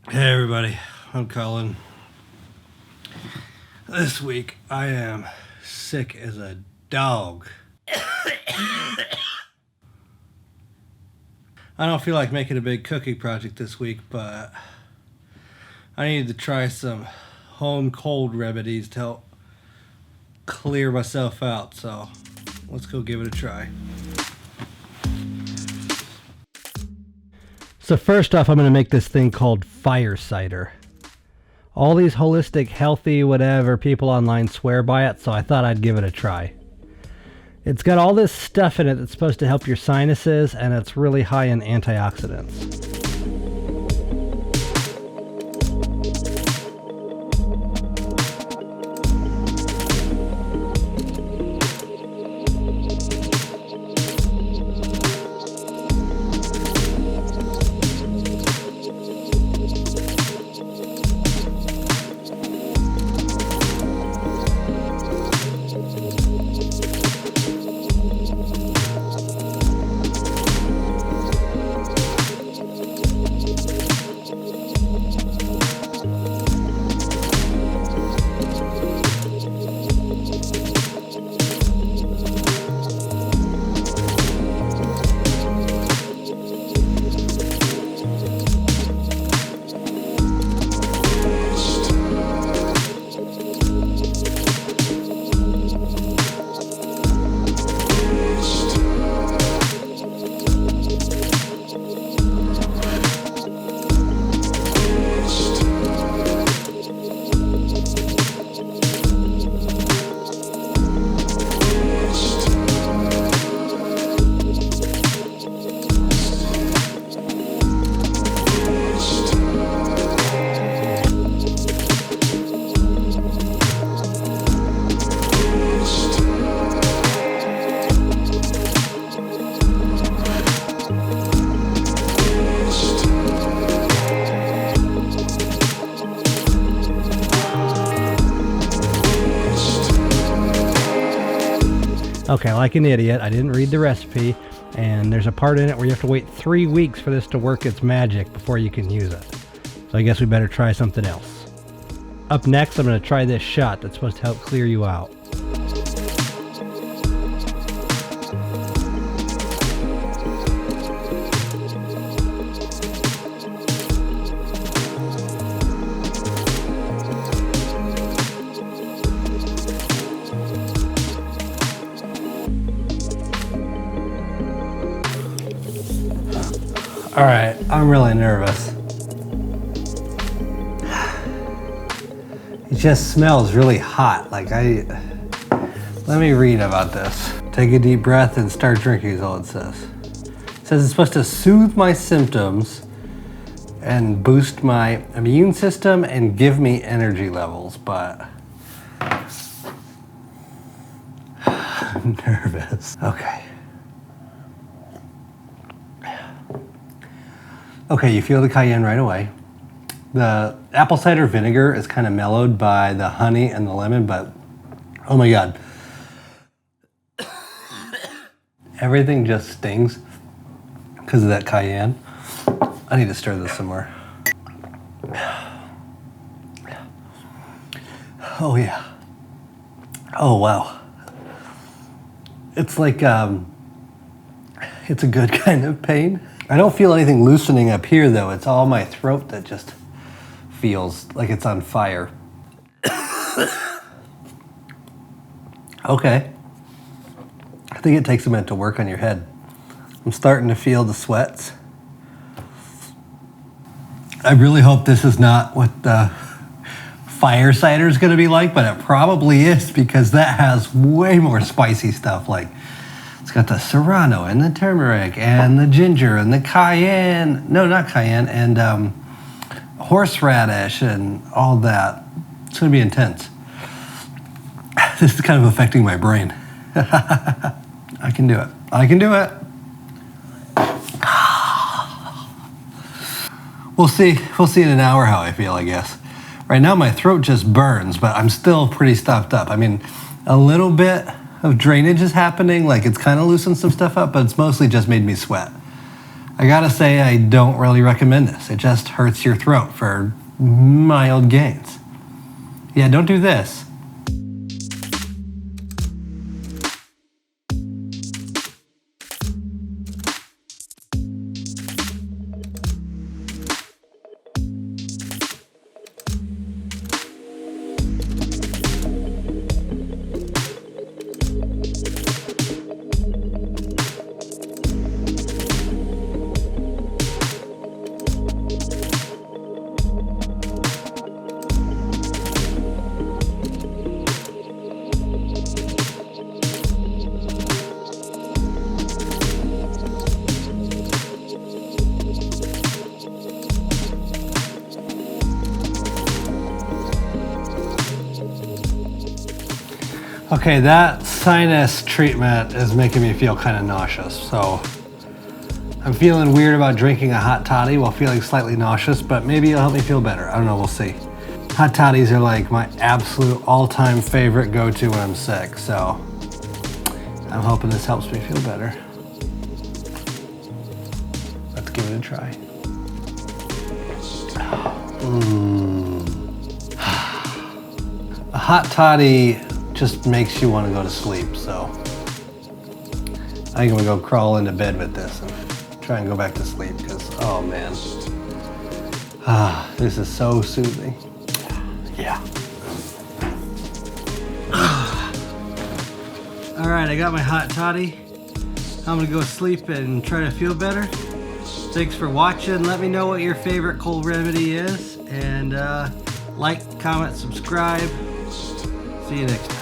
Hey everybody, I'm Colin. This week I am sick as a dog. I don't feel like making a big cooking project this week, but I needed to try some home cold remedies to help clear myself out, so let's go give it a try. So first off, I'm going to make this thing called fire cider. All these holistic, healthy, whatever people online swear by it, so I thought I'd give it a try. It's got all this stuff in it that's supposed to help your sinuses, and it's really high in antioxidants. Okay, like an idiot, I didn't read the recipe, and there's a part in it where you have to wait 3 weeks for this to work its magic before you can use it. So I guess we better try something else. Up next, I'm going to try this shot that's supposed to help clear you out. All right, I'm really nervous. It just smells really hot. Let me read about this. Take a deep breath and start drinking is all it says. It says it's supposed to soothe my symptoms and boost my immune system and give me energy levels, but I'm nervous. Okay, you feel the cayenne right away. The apple cider vinegar is kind of mellowed by the honey and the lemon, but oh my God. Everything just stings because of that cayenne. I need to stir this some more. Oh yeah. Oh wow. It's like, it's a good kind of pain. I don't feel anything loosening up here though. It's all my throat that just feels like it's on fire. Okay. I think it takes a minute to work on your head. I'm starting to feel the sweats. I really hope this is not what the fire cider is going to be like, but it probably is because that has way more spicy stuff. Like it's got the serrano and the turmeric and the ginger and the cayenne. No, not cayenne. And horseradish and all that. It's going to be intense. This is kind of affecting my brain. I can do it. I can do it. We'll see. We'll see in an hour how I feel, I guess. Right now my throat just burns, but I'm still pretty stuffed up. I mean, a little bit of drainage is happening, like it's kind of loosened some stuff up, but it's mostly just made me sweat. I gotta say, I don't really recommend this. It just hurts your throat for mild gains. Yeah, don't do this. Okay, that sinus treatment is making me feel kind of nauseous, so I'm feeling weird about drinking a hot toddy while feeling slightly nauseous, but maybe it'll help me feel better. I don't know, we'll see. Hot toddies are like my absolute all-time favorite go-to when I'm sick, so I'm hoping this helps me feel better. Let's give it a try. A hot toddy just makes you want to go to sleep, so I think I'm gonna go crawl into bed with this and try and go back to sleep because, oh man, this is so soothing. Yeah. All right, I got my hot toddy. I'm gonna go sleep and try to feel better. Thanks for watching. Let me know what your favorite cold remedy is, and like, comment, subscribe. See you next time.